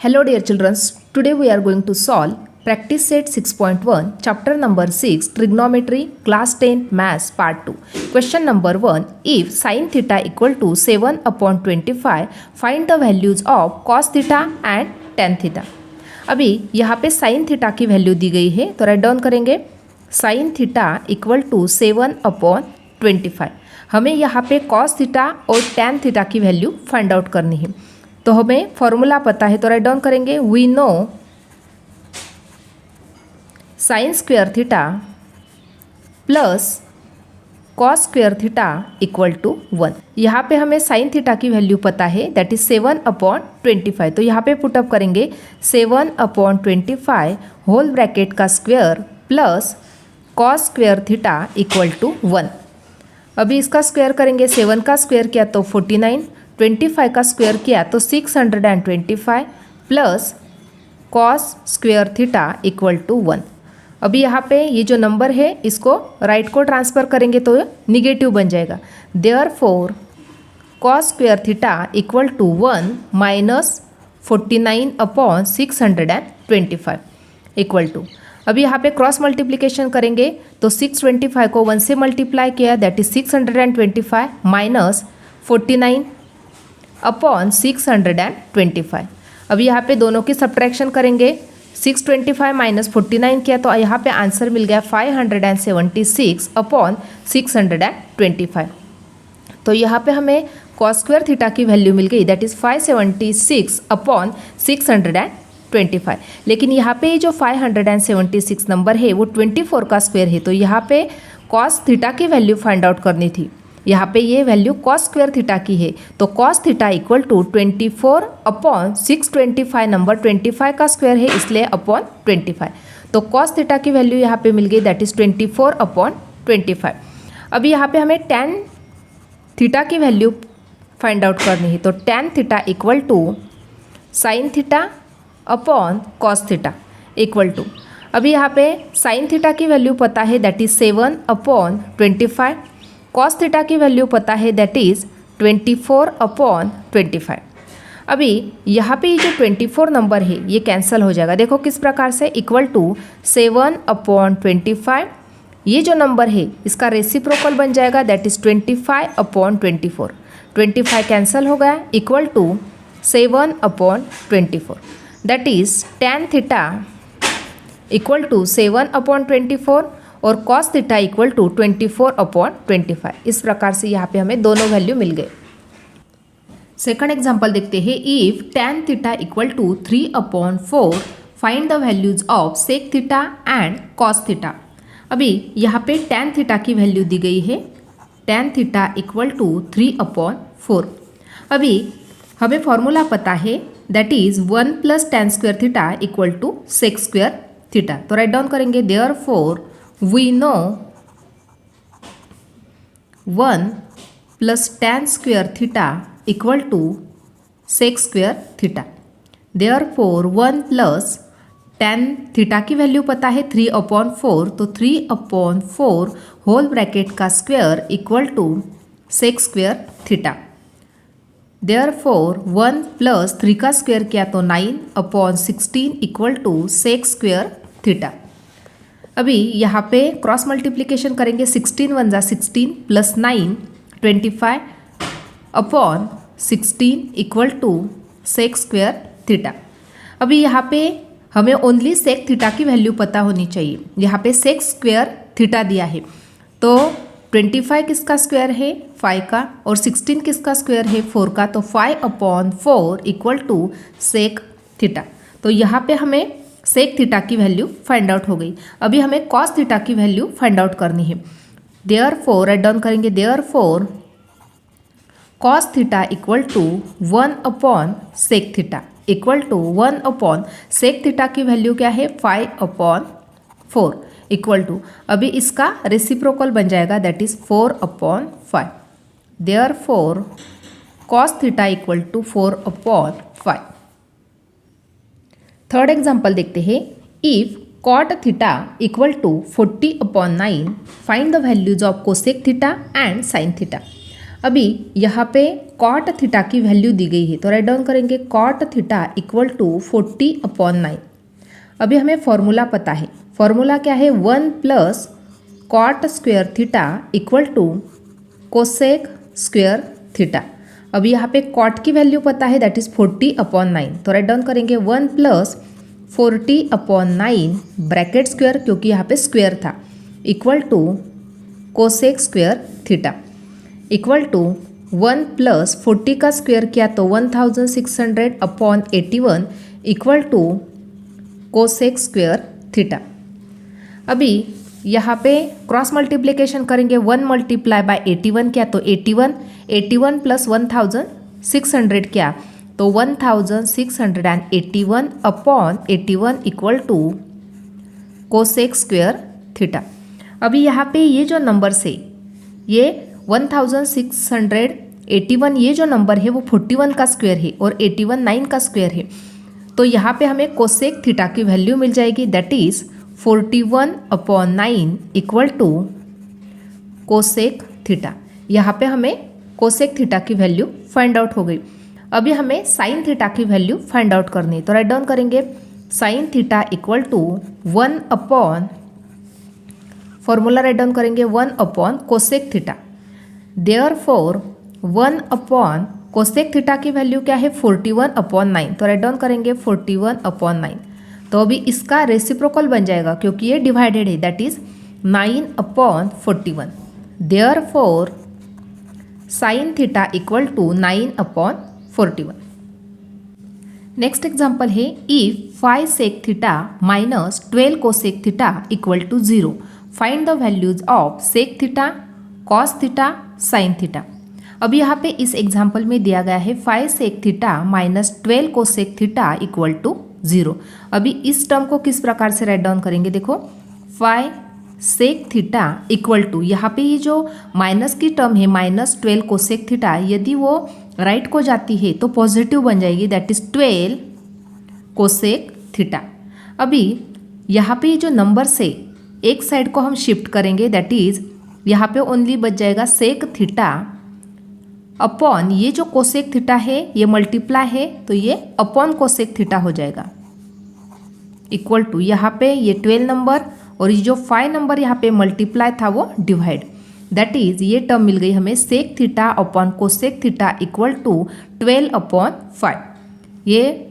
Hello dear children, today we are going to solve practice set 6.1 chapter number 6 trigonometry class 10 maths part 2. Question number 1, if sin theta equal to 7 upon 25 find the values of cos theta and tan theta. अभी यहाँ पे sin theta की value दी गई है तो right down करेंगे sin theta equal to 7 upon 25. हमें यहाँ पे cos theta और tan theta की वैल्यू फाइंड आउट करनी है तो हमें फॉर्मूला पता है तो राइट डाउन करेंगे we know sine square theta plus cos square theta equal to 1. यहाँ पे हमें साइन थीटा की वैल्यू पता है दैट इज 7 अपॉन 25. तो यहाँ पे पुटअप करेंगे 7 अपॉन 25 होल ब्रैकेट का square plus cos square theta equal to 1. अभी इसका स्क्वेयर करेंगे 7 का स्क्वेयर किया तो 49, 25 का स्क्वेयर किया तो 625 plus cos square theta equal to 1. अभी यहाँ पे ये जो नंबर है इसको राइट को ट्रांसफ़र करेंगे तो निगेटिव बन जाएगा. Therefore cos square theta equal to 1 minus 49 upon 625 equal to. अभी यहाँ पे क्रॉस मल्टीप्लिकेशन करेंगे तो 625 को 1 से मल्टीप्लाई किया दैट इज 625 माइनस 49 अपॉन 625. अभी यहाँ पे दोनों की सब्ट्रैक्शन करेंगे 625 माइनस 49 किया तो यहाँ पे आंसर मिल गया 576 अपॉन 625. तो यहाँ पे हमें कॉस स्क्वायर थीटा की वैल्यू मिल गई दैट इज़ 576 अपॉन 625. लेकिन यहाँ पे जो 576 नंबर है वो 24 का स्क्वायर है तो यहाँ पे कॉस थीटा की वैल्यू फाइंड आउट करनी थी. यहाँ पे ये वैल्यू कॉस स्क्वायर थीटा की है तो cos theta equal to 24 upon 625. Number 25 का स्क्वायर है इसलिए अपॉन 25. तो कॉस थीटा की वैल्यू यहाँ पे मिल गई दैट इज़ 24 अपॉन 25. अभी यहाँ पे हमें टैन थीटा की वैल्यू फाइंड आउट करनी है तो tan theta equal to sine theta upon cos theta equal to. अभी यहाँ पे साइन थीटा की वैल्यू पता है that is 7 upon 25. Cos theta की वैल्यू पता है दैट इज़ 24 अपॉन 25. अभी यहाँ पे ये जो 24 नंबर है ये कैंसिल हो जाएगा. देखो किस प्रकार से इक्वल टू 7 अपॉन 25. ये जो नंबर है इसका रेसिप्रोकल बन जाएगा दैट इज़ 25 अपॉन 24. 25 कैंसिल हो गया equal to 7 upon 24. That is tan theta equal to 7 upon 24 और cos theta equal to 24 upon 25. इस प्रकार से यहाँ पे हमें दोनों वैल्यू मिल गए. सेकंड एग्जांपल देखते हैं. If tan theta equal to 3 upon 4 find the values of sec theta and cos theta. अभी यहाँ पे टैन थीटा की वैल्यू दी गई है tan theta equal to 3 upon 4. अभी हमें फॉर्मूला पता है that is 1 plus tan square theta equal to sec square theta. तो राइट डाउन करेंगे therefore we know 1 plus tan square theta equal to sec square theta. Therefore 1 plus tan theta की value पता है 3 upon 4 तो 3 upon 4 whole bracket का square equal to sec square theta. Therefore 1 plus 3 का square किया तो 9 upon 16 equal to sec square theta. अभी यहाँ पे क्रॉस मल्टीप्लिकेशन करेंगे 16 1 जा 16 plus 9 25 upon 16 equal to sec square theta. अभी यहाँ पे हमें ओनली सेक थीटा की वैल्यू पता होनी चाहिए. यहाँ पे सेक स्क्वेयर थीटा दिया है तो 25 किसका स्क्वायर है 5 का और 16 किसका स्क्वायर है 4 का तो 5 upon 4 equal to sec theta. तो यहाँ पे हमें सेक थीटा की वैल्यू फाइंड आउट हो गई. अभी हमें कॉस थीटा की वैल्यू फाइंड आउट करनी है. देयरफॉर राइट डाउन करेंगे therefore cos theta equal to 1 upon sec theta equal to 1 upon sec theta की वैल्यू क्या है 5 अपॉन 4 इक्वल टू. अभी इसका रेसिप्रोकल बन जाएगा that is 4 upon 5. Therefore cos theta equal to 4 upon 5. Third example देखते हैं. If cot theta equal to 40 upon 9 find the values of cosec theta and sine theta. अभी यहाँ पे कॉट थीटा की वैल्यू दी गई है, तो राइट डाउन करेंगे कॉट थीटा इक्वल टू 40/9। अभी हमें फॉर्मूला पता है, फॉर्मूला क्या है, 1 plus cot square theta equal to cosec square theta. अभी यहाँ पे कॉट की वैल्यू पता है, दैट इज़ 40/9, तो राइट डाउन करेंगे 1 प्लस 40/9 ब्रैकेट स्क्वेयर, क्योंकि यहाँ पे स्क्वेयर था, equal to cosec square theta equal to 1 plus 40 का स्क्वेयर किया तो 1600/81 equal to cosec square theta. अभी यहाँ पे क्रॉस मल्टीप्लिकेशन करेंगे, 1 मल्टीप्लाई बाय 81 किया तो 81 प्लस 1600 किया तो 1681/81 equal to cosec square theta. अभी यहाँ पे ये जो नंबर्स है, ये 1681 ये जो नंबर है वो 41 का स्क्वायर है और 81 9 का स्क्वायर है, तो यहाँ पे हमें कोसेक थीटा की वैल्यू मिल जाएगी, that is 41/9 equal to cosec theta. यहाँ पे हमें कोसेक थीटा की वैल्यू फाइंड आउट हो गई। अभी हमें साइन थीटा की वैल्यू फाइंड आउट करनी है, तो राइट डाउन करेंगे sine theta equal to 1 upon, formula right down करेंगे 1 upon cosec theta. Therefore 1 upon cosec theta की वैल्यू क्या है, 41/9, तो राइट डाउन करेंगे 41/9। तो अभी इसका रेसिप्रोकल बन जाएगा क्योंकि ये डिवाइडेड है, that is 9/41। Therefore sine theta equal to 9/41। Next example है, if 5 sec theta minus 12 cosec theta equal to 0, find the values of sec theta, cos theta, sine theta. अब यहाँ पे इस एग्जाम्पल में दिया गया है 5 sec theta minus 12 cosec theta equal to 0। अभी इस टर्म को किस प्रकार से राइट डाउन करेंगे, देखो 5 सेक थीटा इक्वल टू, यहाँ पे ये जो माइनस की टर्म है -12 कोसेक थीटा, यदि वो राइट को जाती है तो पॉजिटिव बन जाएगी, दैट इज 12 कोसेक थीटा। अभी यहाँ पे ये जो नंबर्स है एक साइड को हम शिफ्ट करेंगे, दैट इज यहाँ पे ओनली बच जाएगा सेक थीटा अपॉन ये जो कोसेक थीटा है ये मल्टीप्लाई है तो ये अपॉन कोसेक थीटा हो जाएगा, इक्वल टू यहाँ पे ये 12 नंबर और ये जो 5 नंबर यहाँ पे मल्टीप्लाई था वो डिवाइड, दैट इज ये टर्म मिल गई हमें sec theta upon cosec theta equal to 12/5। ये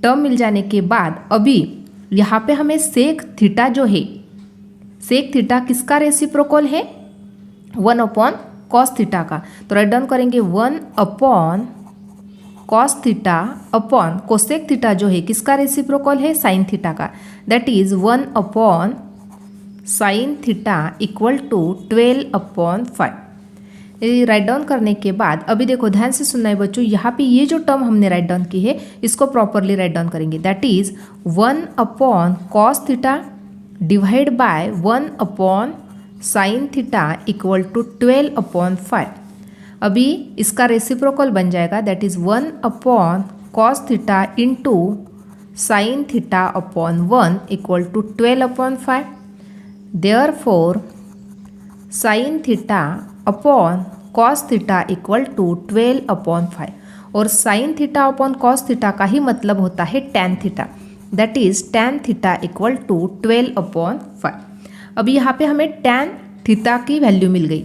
टर्म मिल जाने के बाद अभी यहाँ पे हमें सेक थीटा जो है, सेक थीटा किसका रेसिप्रोकल है, 1 कॉस थीटा का, तो राइट डाउन करेंगे 1 cos theta upon cosec theta जो है किसका रेसिप्रोकल है, साइन थीटा का, that is 1 sine theta equal to 12/5। Right down करने के बाद अभी देखो ध्यान से सुनना है बच्चों, यहाँ पे ये जो टर्म हमने राइट डाउन की है इसको प्रॉपरली राइट डाउन करेंगे, that is 1 cos theta divide by 1 sine theta equal to 12/5। अभी इसका रेसिप्रोकल बन जाएगा, that is 1 cos theta into sine theta upon 1 equal to 12/5। Therefore sine theta upon cos theta equal to 12/5, और sine theta upon cos theta का ही मतलब होता है tan theta, that is tan theta equal to 12/5। अभी यहाँ पे हमें टैन थीटा की वैल्यू मिल गई,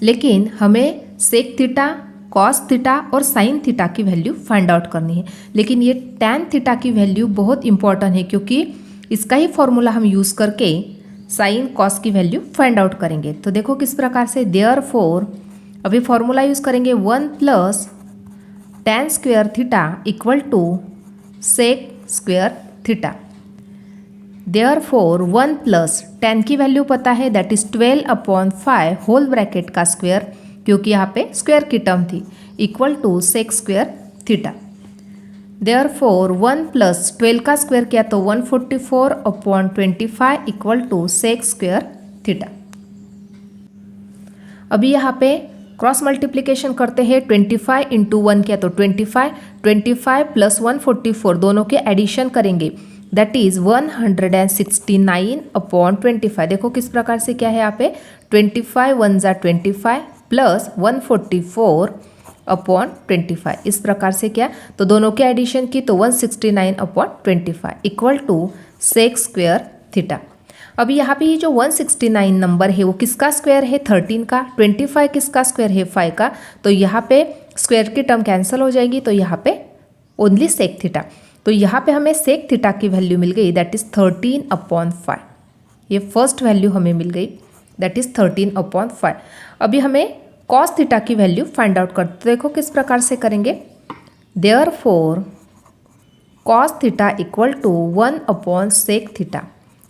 लेकिन हमें सेक थीटा, कॉस थीटा और साइन थीटा की वैल्यू फाइंड आउट करनी है। लेकिन ये टैन थीटा की वैल्यू बहुत इंपॉर्टेंट है क्योंकि इसका ही फॉर्मूला हम यूज़ करके साइन कॉस की वैल्यू फाइंड आउट करेंगे। तो देखो किस प्रकार से, देयरफॉर अभी फॉर्मूला यूज़ करेंगे 1 plus tan square theta equal to sec square theta. Therefore 1 plus tan की वैल्यू पता है, दैट इज 12/5 होल ब्रैकेट का स्क्वायर, क्योंकि यहाँ पे स्क्वायर की टर्म थी, equal to sec square theta. Therefore 1 plus 12 का स्क्वायर किया तो 144/25 equal to sec square theta. अभी यहाँ पे क्रॉस मल्टीप्लिकेशन करते हैं, 25 इंटू 1 किया तो 25 प्लस 144 दोनों के एडिशन करेंगे, दैट इज 169/25। देखो किस प्रकार से क्या है यहाँ पे, 25 1 × 25 प्लस 144/25। इस प्रकार से क्या, तो दोनों के एडिशन की तो 169/25 equal to sec square theta. अभी यहाँ पे ये जो 169 नंबर है वो किसका स्क्वायर है, 13 का। 25 किसका स्क्वायर है, 5 का। तो यहाँ पे स्क्वायर की टर्म कैंसिल हो जाएगी, तो यहाँ पे ओनली सेक थीटा। तो यहाँ पे हमें सेक थीटा की वैल्यू मिल गई, दैट इज़ 13/5। ये फर्स्ट वैल्यू हमें मिल गई, दैट इज़ 13/5। अभी हमें कॉस थीटा की वैल्यू फाइंड आउट करते, देखो किस प्रकार से करेंगे। Therefore cos theta equal to 1/सेक थीटा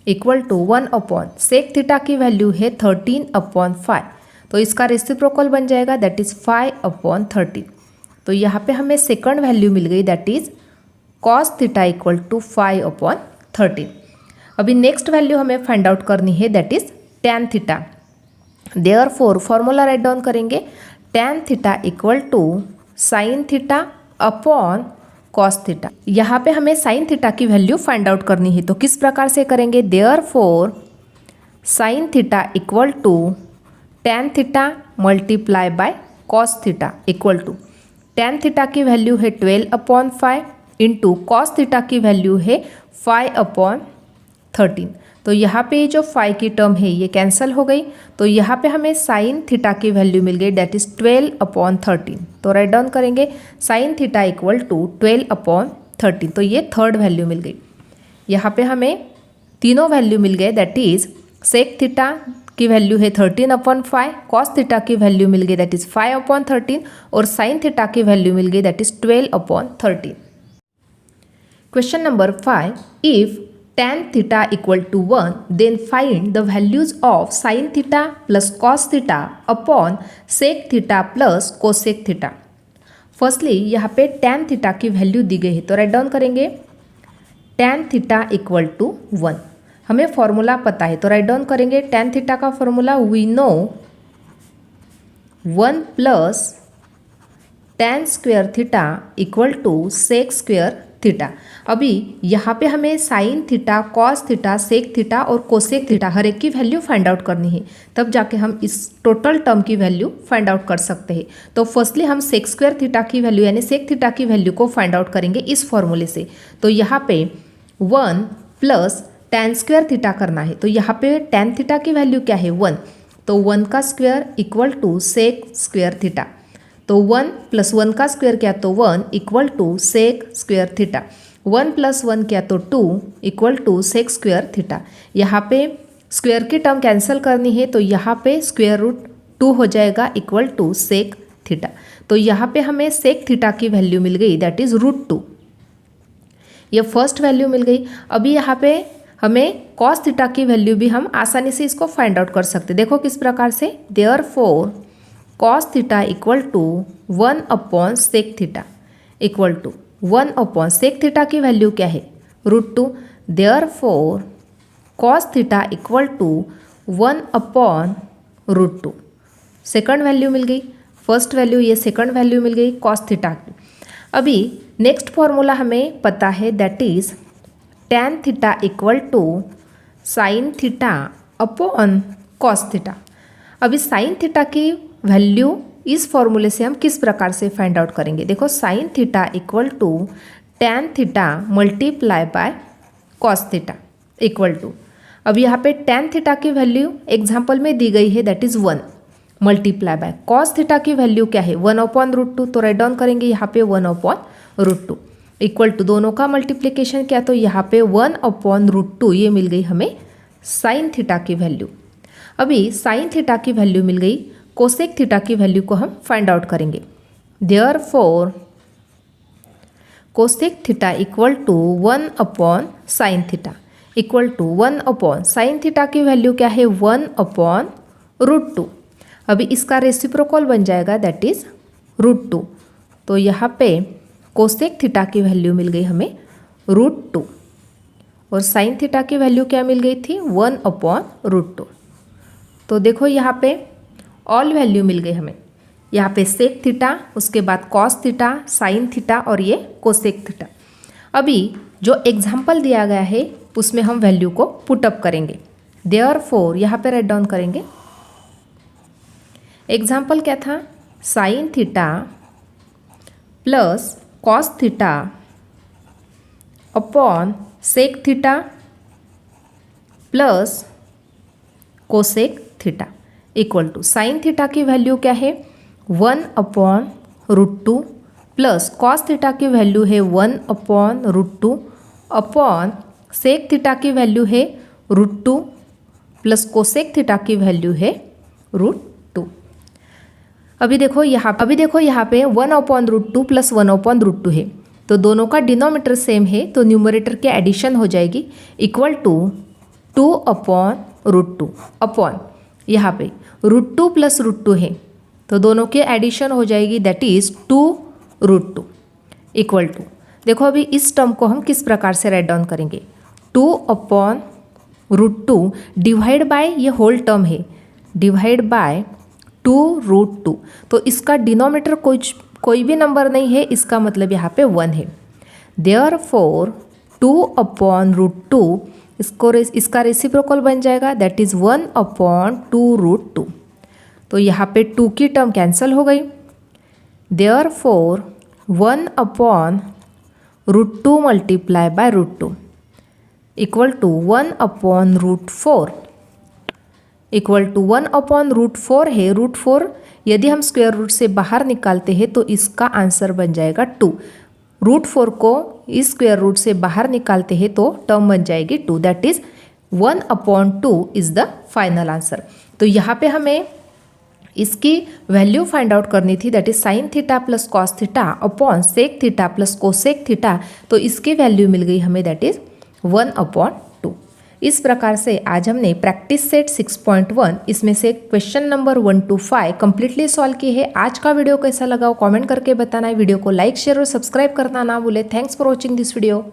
इक्वल टू 1/सेक थीटा की वैल्यू है 13/5। तो इसका रेसिप्रोकल बन जाएगा, दैट इज़ 5/13। तो यहाँ पे हमें सेकंड वैल्यू मिल गई, that is cos theta equal to 5/13। अभी नेक्स्ट वैल्यू हमें फाइंड आउट करनी है, that is tan theta. Therefore formula right down करेंगे, tan theta equal to sine theta upon cos theta. यहाँ पे हमें साइन थीटा की वैल्यू फाइंड आउट करनी है, तो किस प्रकार से करेंगे। Therefore sine theta equal to tan theta multiply by cos theta equal to tan theta की वैल्यू है 12/5 इंटू कॉस थीटा की वैल्यू है 5/13। तो यहाँ पे जो 5 की टर्म है ये कैंसिल हो गई, तो यहाँ पे हमें साइन थीटा की वैल्यू मिल गई, दैट इज़ 12/13। तो राइट डाउन करेंगे साइन थीटा इक्वल टू 12/13। तो ये थर्ड वैल्यू मिल गई। यहाँ पे हमें तीनों वैल्यू मिल गए, दैट इज़ सेक थीटा की वैल्यू है 13/5, कॉस थीटा की वैल्यू मिल गई, दैट इज़ 5/13, और साइन थीटा की वैल्यू मिल गई, that is 12/13। Question number 5, if tan theta equal to 1, then find the values of sin theta plus cos theta upon sec theta plus cosec theta। Firstly यहाँ पे tan theta की value दी गई है, तो राइट डाउन करेंगे tan theta equal to 1। हमें formula पता है, तो राइट डाउन करेंगे tan theta का formula, we know 1 plus tan square theta equal to sec square theta. अभी यहाँ पे हमें sine theta, cos theta, sec theta और कोसेक थीटा हर एक की वैल्यू फाइंड आउट करनी है, तब जाके हम इस टोटल टर्म की वैल्यू फाइंड आउट कर सकते हैं। तो फर्स्टली हम सेक स्क्वायर थीटा की वैल्यू यानी सेक थीटा की वैल्यू को फाइंड आउट करेंगे इस फॉर्मूले से। तो यहाँ पे 1 प्लस टैन स्क्वायर थीटा करना है, तो यहाँ पे टैन थीटा की वैल्यू क्या है 1, तो 1 का square equal to sec square theta. तो 1 प्लस 1 का स्क्वायर क्या, तो 1 equal to sec square theta. 1 plus 1 क्या, तो 2 equal to sec square theta. यहाँ पे स्क्वायर की टर्म कैंसिल करनी है, तो यहाँ पे स्क्वायर रूट 2 हो जाएगा इक्वल टू सेक थीटा। तो यहाँ पे हमें सेक थीटा की वैल्यू मिल गई, दैट इज़ √2। ये फर्स्ट वैल्यू मिल गई। अभी यहाँ पे हमें कॉस थीटा की वैल्यू भी हम आसानी से इसको फाइंड आउट कर सकते, देखो किस प्रकार से। Therefore cos theta equal to 1/सेक थीटा इक्वल टू 1/सेक थीटा की वैल्यू क्या है √2। Therefore cos theta equal to 1/√2। Second value मिल गई, फर्स्ट वैल्यू ये सेकंड वैल्यू मिल गई कॉस थीटा की। अभी नेक्स्ट फॉर्मूला हमें पता है, that is tan theta equal to sine theta upon cos theta. अभी साइन थीटा की वैल्यू इस फॉर्मूले से हम किस प्रकार से फाइंड आउट करेंगे, देखो sine theta equal to tan theta multiply by cos theta equal to, अब यहाँ पे टैन थीटा की वैल्यू एग्जाम्पल में दी गई है, that is 1 multiply by cos theta की वैल्यू क्या है 1/√2। तो राइट डाउन करेंगे यहाँ पे 1/√2 इक्वल टू दोनों का मल्टीप्लिकेशन क्या, तो यहाँ पे 1/√2 ये मिल गई हमें साइन थीटा की वैल्यू। अभी साइन थीटा की वैल्यू मिल गई, कोसेक थीटा की वैल्यू को हम फाइंड आउट करेंगे। Therefore cosec theta equal to 1/साइन थीटा इक्वल टू 1/साइन थीटा की वैल्यू क्या है 1/√2। अभी इसका रेसिप्रोकल बन जाएगा, दैट इज़ √2। तो यहाँ पे कोसेक थीटा की वैल्यू मिल गई हमें √2 और साइन थीटा की वैल्यू क्या मिल गई थी 1/√2। तो देखो यहाँ पे ऑल वैल्यू मिल गई हमें, यहाँ पे सेक थीटा, उसके बाद कॉस थीटा, साइन थीटा और ये कोसेक थीटा। अभी जो एग्जाम्पल दिया गया है उसमें हम वैल्यू को पुटअप करेंगे। देयरफॉर यहाँ पे राइट डाउन करेंगे एग्जाम्पल क्या था, sine theta plus cos theta upon sec theta plus cosec theta equal to sine theta की वैल्यू क्या है 1/√2 प्लस कॉस थीटा की वैल्यू है 1/√2 अपॉन सेक थीटा की वैल्यू है √2 प्लस कोसेक थीटा की वैल्यू है √2। अभी देखो यहाँ पे 1/√2 प्लस 1/√2 है, तो दोनों का डिनोमिनेटर सेम है, तो न्यूमरेटर के एडिशन हो जाएगी इक्वल टू 2/√2 अपॉन यहाँ पे √2 प्लस √2 है, तो दोनों के एडिशन हो जाएगी दैट इज 2√2 इक्वल टू, देखो अभी इस टर्म को हम किस प्रकार से राइट डाउन करेंगे, 2/√2 डिवाइड बाय ये होल टर्म है, डिवाइड बाय 2√2, तो इसका डिनोमिनेटर कोई भी नंबर नहीं है, इसका मतलब यहाँ पे 1 है। देयरफॉर 2/√2 इसका रेसिप्रोकल बन जाएगा दैट इज़ 1/2√2, तो यहाँ पे 2 की टर्म कैंसिल हो गई। Therefore 1/√2 multiply by √2 equal to 1/√4 equal to 1/√4 है। √4 यदि हम स्क्वायर रूट से बाहर निकालते हैं तो इसका आंसर बन जाएगा 2। √4 को इस स्क्वायर रूट से बाहर निकालते हैं तो टर्म बन जाएगी 2, that is 1/2 is the final answer. तो यहाँ पे हमें इसकी वैल्यू फाइंड आउट करनी थी, that is sine theta plus cos theta upon sec theta plus cosec theta, तो इसकी वैल्यू मिल गई हमें दैट इज 1/2। इस प्रकार से आज हमने प्रैक्टिस सेट 6.1 इसमें से question number 1 to 5 completely solve की है। आज का वीडियो कैसा लगा कमेंट करके बताना है। वीडियो को लाइक शेयर और सब्सक्राइब करना ना भूले। Thanks for watching this video.